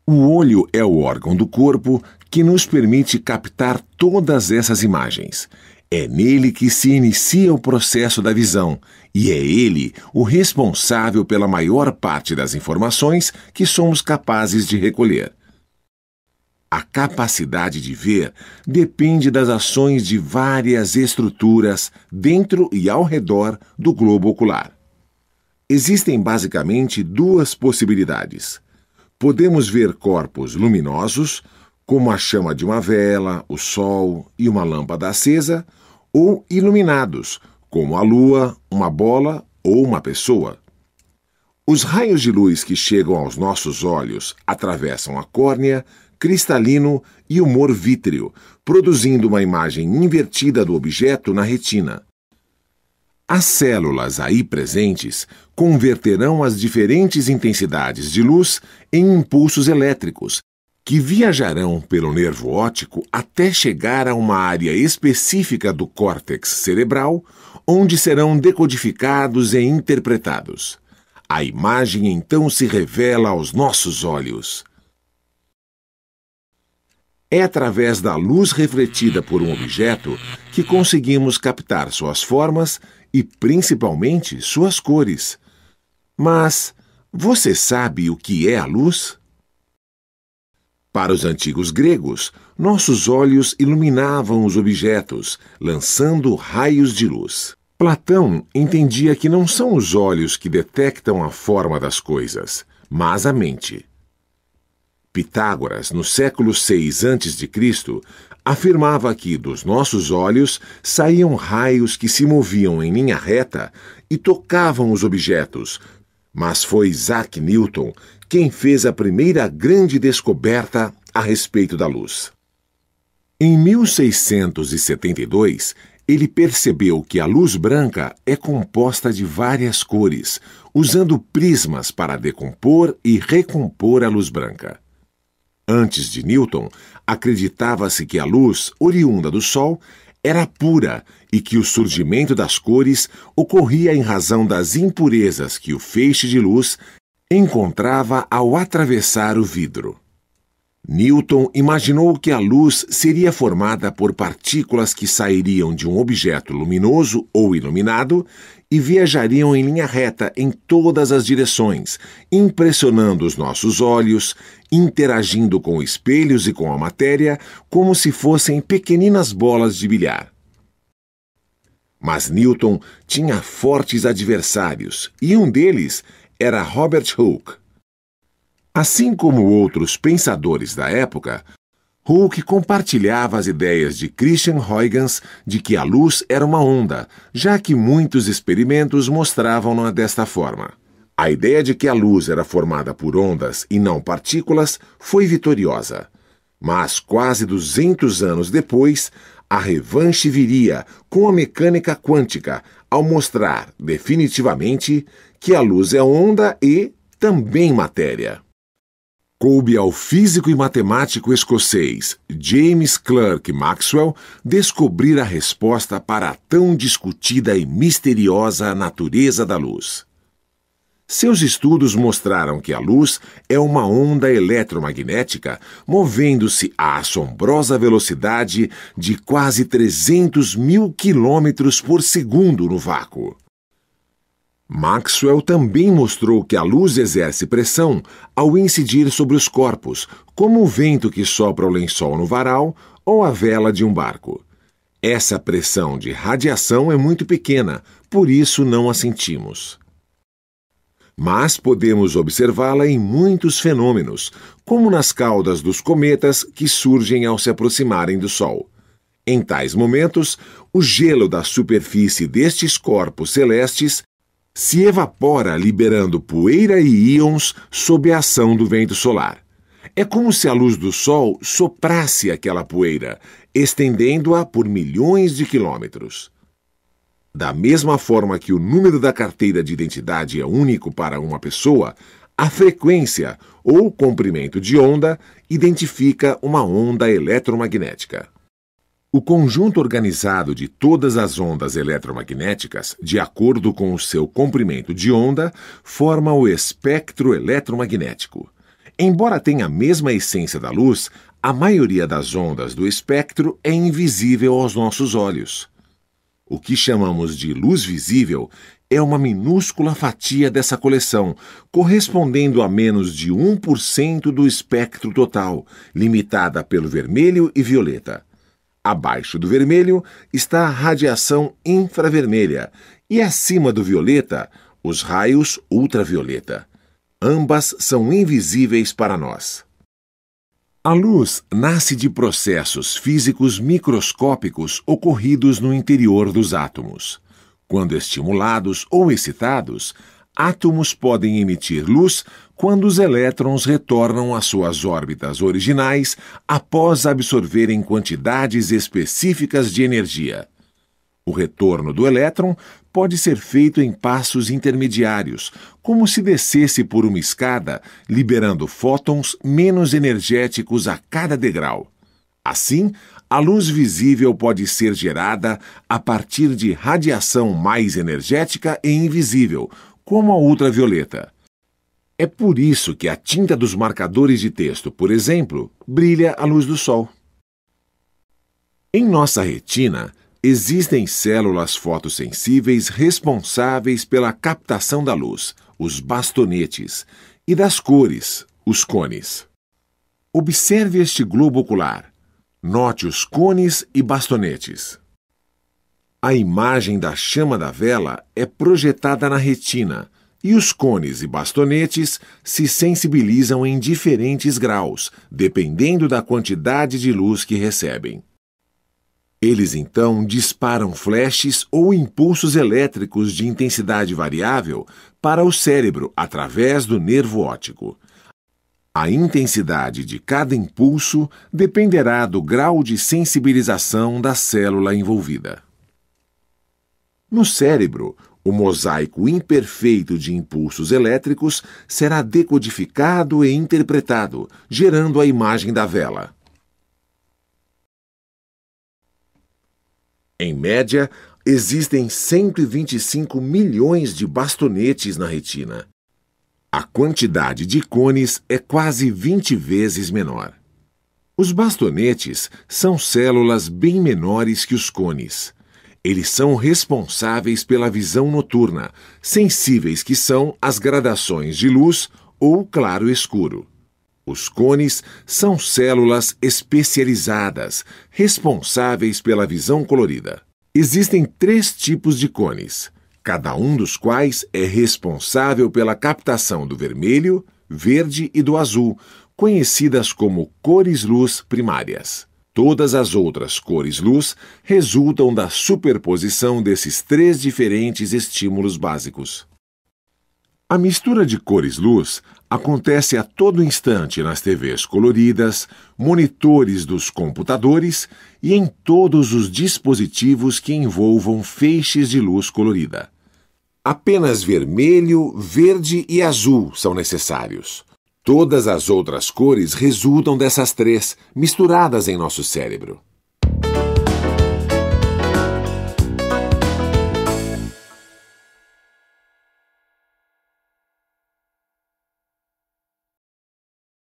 O olho é o órgão do corpo que nos permite captar todas essas imagens. É nele que se inicia o processo da visão, e é ele o responsável pela maior parte das informações que somos capazes de recolher. A capacidade de ver depende das ações de várias estruturas dentro e ao redor do globo ocular. Existem basicamente duas possibilidades. Podemos ver corpos luminosos, como a chama de uma vela, o sol e uma lâmpada acesa, ou iluminados, como a lua, uma bola ou uma pessoa. Os raios de luz que chegam aos nossos olhos atravessam a córnea, cristalino e humor vítreo, produzindo uma imagem invertida do objeto na retina. As células aí presentes converterão as diferentes intensidades de luz em impulsos elétricos, que viajarão pelo nervo óptico até chegar a uma área específica do córtex cerebral, onde serão decodificados e interpretados. A imagem então se revela aos nossos olhos. É através da luz refletida por um objeto que conseguimos captar suas formas e, principalmente, suas cores. Mas você sabe o que é a luz? Para os antigos gregos, nossos olhos iluminavam os objetos, lançando raios de luz. Platão entendia que não são os olhos que detectam a forma das coisas, mas a mente. Pitágoras, no século VI a.C., afirmava que dos nossos olhos saíam raios que se moviam em linha reta e tocavam os objetos, mas foi Isaac Newton quem fez a primeira grande descoberta a respeito da luz. Em 1672, ele percebeu que a luz branca é composta de várias cores, usando prismas para decompor e recompor a luz branca. Antes de Newton, acreditava-se que a luz, oriunda do Sol, era pura e que o surgimento das cores ocorria em razão das impurezas que o feixe de luz encontrava ao atravessar o vidro. Newton imaginou que a luz seria formada por partículas que sairiam de um objeto luminoso ou iluminado e viajariam em linha reta em todas as direções, impressionando os nossos olhos, interagindo com espelhos e com a matéria como se fossem pequeninas bolas de bilhar. Mas Newton tinha fortes adversários, e um deles era Robert Hooke. Assim como outros pensadores da época, Hooke compartilhava as ideias de Christian Huygens de que a luz era uma onda, já que muitos experimentos mostravam-na desta forma. A ideia de que a luz era formada por ondas e não partículas foi vitoriosa. Mas quase 200 anos depois, a revanche viria com a mecânica quântica, ao mostrar definitivamente que a luz é onda e também matéria. Coube ao físico e matemático escocês James Clerk Maxwell descobrir a resposta para a tão discutida e misteriosa natureza da luz. Seus estudos mostraram que a luz é uma onda eletromagnética movendo-se à assombrosa velocidade de quase 300.000 quilômetros por segundo no vácuo. Maxwell também mostrou que a luz exerce pressão ao incidir sobre os corpos, como o vento que sopra o lençol no varal ou a vela de um barco. Essa pressão de radiação é muito pequena, por isso não a sentimos. Mas podemos observá-la em muitos fenômenos, como nas caudas dos cometas que surgem ao se aproximarem do Sol. Em tais momentos, o gelo da superfície destes corpos celestes se evapora, liberando poeira e íons sob a ação do vento solar. É como se a luz do Sol soprasse aquela poeira, estendendo-a por milhões de quilômetros. Da mesma forma que o número da carteira de identidade é único para uma pessoa, a frequência ou comprimento de onda identifica uma onda eletromagnética. O conjunto organizado de todas as ondas eletromagnéticas, de acordo com o seu comprimento de onda, forma o espectro eletromagnético. Embora tenha a mesma essência da luz, a maioria das ondas do espectro é invisível aos nossos olhos. O que chamamos de luz visível é uma minúscula fatia dessa coleção, correspondendo a menos de 1% do espectro total, limitada pelo vermelho e violeta. Abaixo do vermelho está a radiação infravermelha e acima do violeta, os raios ultravioleta. Ambas são invisíveis para nós. A luz nasce de processos físicos microscópicos ocorridos no interior dos átomos. Quando estimulados ou excitados, átomos podem emitir luz quando os elétrons retornam às suas órbitas originais após absorverem quantidades específicas de energia. O retorno do elétron pode ser feito em passos intermediários, como se descesse por uma escada, liberando fótons menos energéticos a cada degrau. Assim, a luz visível pode ser gerada a partir de radiação mais energética e invisível, como a ultravioleta. É por isso que a tinta dos marcadores de texto, por exemplo, brilha à luz do sol. Em nossa retina, existem células fotossensíveis responsáveis pela captação da luz, os bastonetes, e das cores, os cones. Observe este globo ocular. Note os cones e bastonetes. A imagem da chama da vela é projetada na retina e os cones e bastonetes se sensibilizam em diferentes graus, dependendo da quantidade de luz que recebem. Eles então disparam flashes ou impulsos elétricos de intensidade variável para o cérebro através do nervo óptico. A intensidade de cada impulso dependerá do grau de sensibilização da célula envolvida. No cérebro, o mosaico imperfeito de impulsos elétricos será decodificado e interpretado, gerando a imagem da vela. Em média, existem 125 milhões de bastonetes na retina. A quantidade de cones é quase 20 vezes menor. Os bastonetes são células bem menores que os cones. Eles são responsáveis pela visão noturna, sensíveis que são às gradações de luz ou claro-escuro. Os cones são células especializadas, responsáveis pela visão colorida. Existem 3 tipos de cones, cada um dos quais é responsável pela captação do vermelho, verde e do azul, conhecidas como cores-luz primárias. Todas as outras cores-luz resultam da superposição desses 3 diferentes estímulos básicos. A mistura de cores-luz acontece a todo instante nas TVs coloridas, monitores dos computadores e em todos os dispositivos que envolvam feixes de luz colorida. Apenas vermelho, verde e azul são necessários. Todas as outras cores resultam dessas 3, misturadas em nosso cérebro.